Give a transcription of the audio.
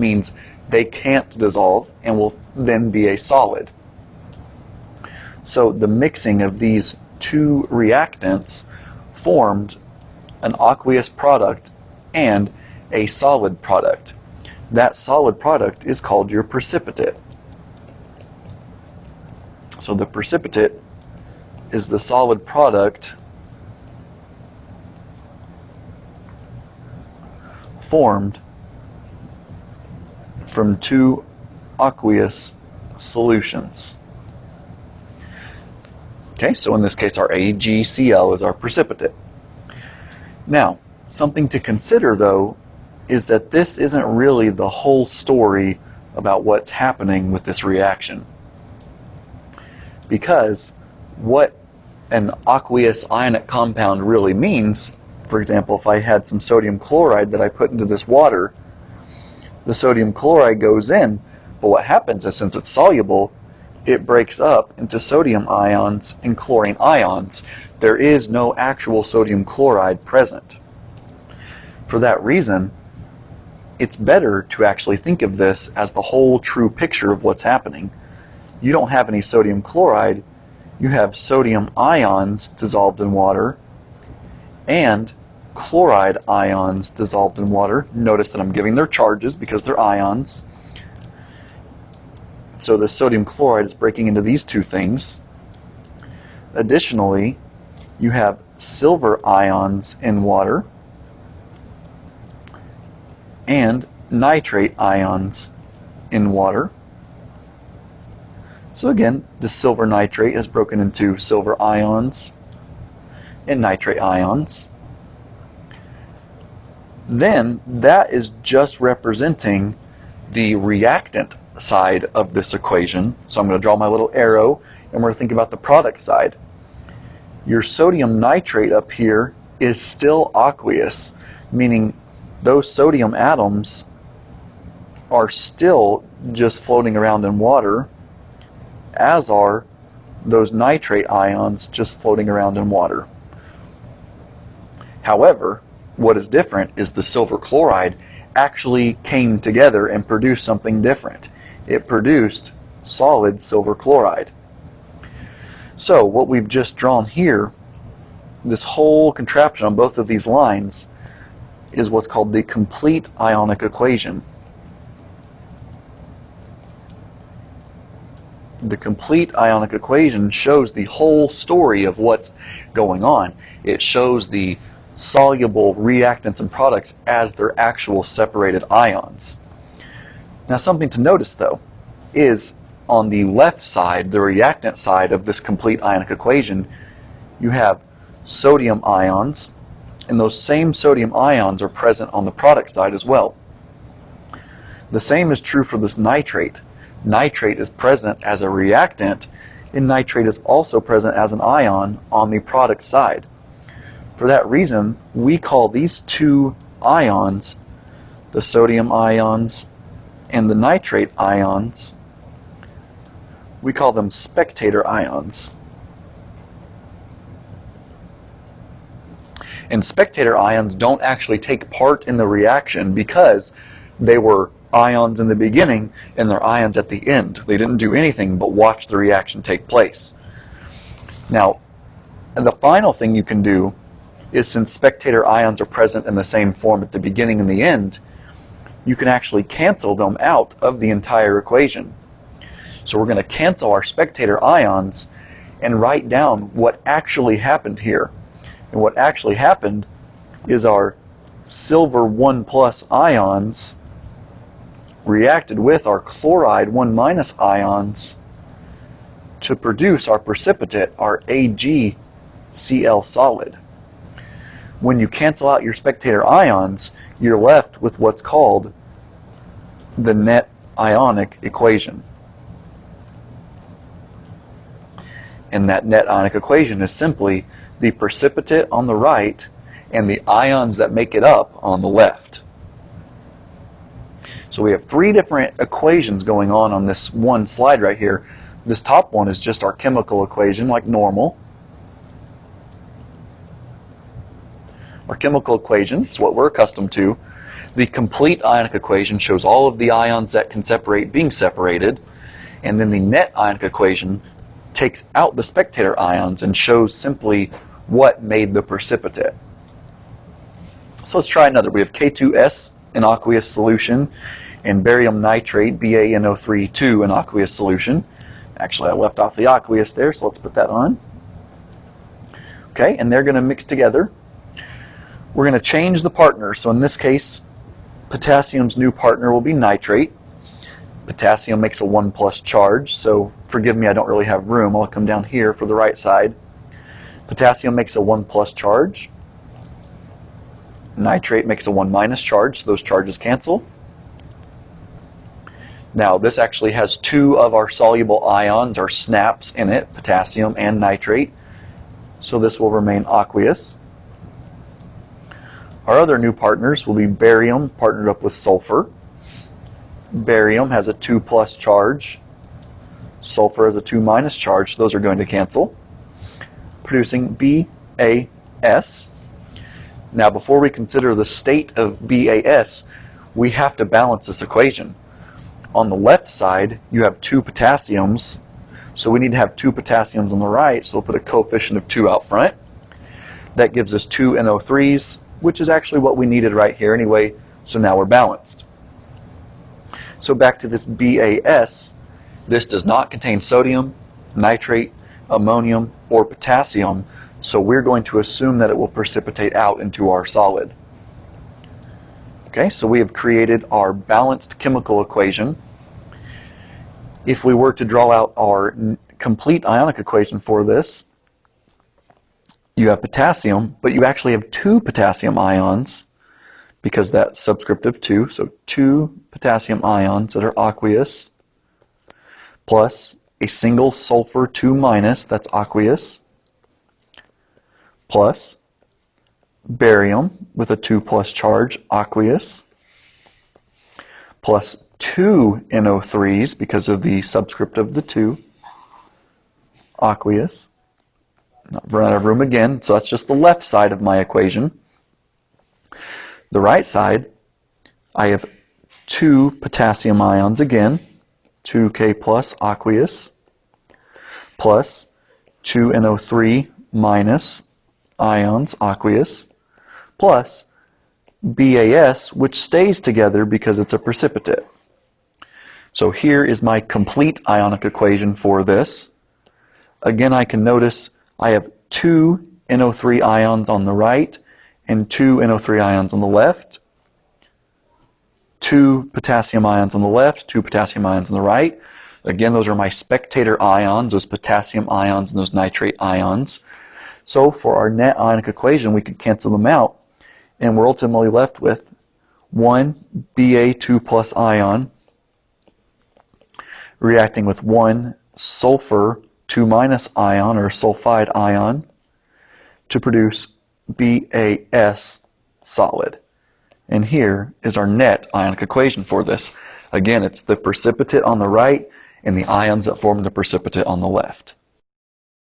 means they can't dissolve and will then be a solid. So the mixing of these two reactants formed an aqueous product and a solid product. That solid product is called your precipitate. So the precipitate is the solid product formed from two aqueous solutions. Okay, so in this case our AgCl is our precipitate. Now, something to consider though is that this isn't really the whole story about what's happening with this reaction. Because what an aqueous ionic compound really means, for example, if I had some sodium chloride that I put into this water, the sodium chloride goes in, but what happens is since it's soluble, it breaks up into sodium ions and chlorine ions. There is no actual sodium chloride present. For that reason, it's better to actually think of this as the whole true picture of what's happening. You don't have any sodium chloride, you have sodium ions dissolved in water and chloride ions dissolved in water. Notice that I'm giving their charges because they're ions. So the sodium chloride is breaking into these two things. Additionally, you have silver ions in water and nitrate ions in water. So again, the silver nitrate is broken into silver ions and nitrate ions. Then that is just representing the reactant side of this equation. So I'm going to draw my little arrow and we're going to think about the product side. Your sodium nitrate up here is still aqueous, meaning those sodium atoms are still just floating around in water, as are those nitrate ions just floating around in water. However, what is different is the silver chloride actually came together and produced something different. It produced solid silver chloride. So what we've just drawn here, this whole contraption on both of these lines, is what's called the complete ionic equation. The complete ionic equation shows the whole story of what's going on. It shows the soluble reactants and products as their actual separated ions. Now something to notice though is on the left side, the reactant side of this complete ionic equation, you have sodium ions, and those same sodium ions are present on the product side as well. The same is true for this nitrate. Nitrate is present as a reactant, and nitrate is also present as an ion on the product side. For that reason, we call these two ions, the sodium ions and the nitrate ions, we call them spectator ions. And spectator ions don't actually take part in the reaction because they were ions in the beginning and they're ions at the end. They didn't do anything but watch the reaction take place. Now, and the final thing you can do is, since spectator ions are present in the same form at the beginning and the end, you can actually cancel them out of the entire equation. So we're going to cancel our spectator ions and write down what actually happened here. And what actually happened is our silver 1+ ions reacted with our chloride 1- ions to produce our precipitate, our AgCl solid. When you cancel out your spectator ions, you're left with what's called the net ionic equation. And that net ionic equation is simply the precipitate on the right and the ions that make it up on the left. So we have three different equations going on this one slide right here. This top one is just our chemical equation, like normal. Our chemical equation is what we're accustomed to. The complete ionic equation shows all of the ions that can separate being separated, and then the net ionic equation takes out the spectator ions and shows simply what made the precipitate. So let's try another. We have K2S in aqueous solution and barium nitrate, BaNO3 in aqueous solution. Actually, I left off the aqueous there, so let's put that on. Okay, and they're going to mix together. We're going to change the partner. So in this case, potassium's new partner will be nitrate. Potassium makes a 1+ charge, so forgive me, I don't really have room. I'll come down here for the right side. Potassium makes a 1+ charge. Nitrate makes a 1- charge, so those charges cancel. Now this actually has two of our soluble ions, or snaps, in it, potassium and nitrate, so this will remain aqueous. Our other new partners will be barium partnered up with sulfur. Barium has a 2+ charge. Sulfur has a 2- charge, so those are going to cancel, producing BAS. Now before we consider the state of BAS, we have to balance this equation. On the left side, you have 2 potassiums, so we need to have 2 potassiums on the right, so we'll put a coefficient of 2 out front. That gives us 2 NO3s, which is actually what we needed right here anyway, so now we're balanced. So back to this BAS, this does not contain sodium, nitrate, ammonium, or potassium, so we're going to assume that it will precipitate out into our solid. Okay, so we have created our balanced chemical equation. If we were to draw out our complete ionic equation for this, you have potassium, but you actually have 2 potassium ions, because that's subscript of 2, so 2 potassium ions that are aqueous, plus a single sulfur 2-, that's aqueous, plus barium with a 2+ charge, aqueous, plus 2 NO3s because of the subscript of the 2, aqueous. I've run out of room again, so that's just the left side of my equation. The right side, I have 2 potassium ions again, 2K+ aqueous, plus 2 NO3- ions, aqueous, plus BAS, which stays together because it's a precipitate. So here is my complete ionic equation for this. Again, I can notice I have 2 NO3 ions on the right and 2 NO3 ions on the left, 2 potassium ions on the left, 2 potassium ions on the right. Again, those are my spectator ions, those potassium ions and those nitrate ions. So for our net ionic equation, we could cancel them out, and we're ultimately left with 1 Ba2+ ion reacting with 1 sulfur 2- ion, or sulfide ion, to produce BAS solid. And here is our net ionic equation for this. Again, it's the precipitate on the right and the ions that form the precipitate on the left.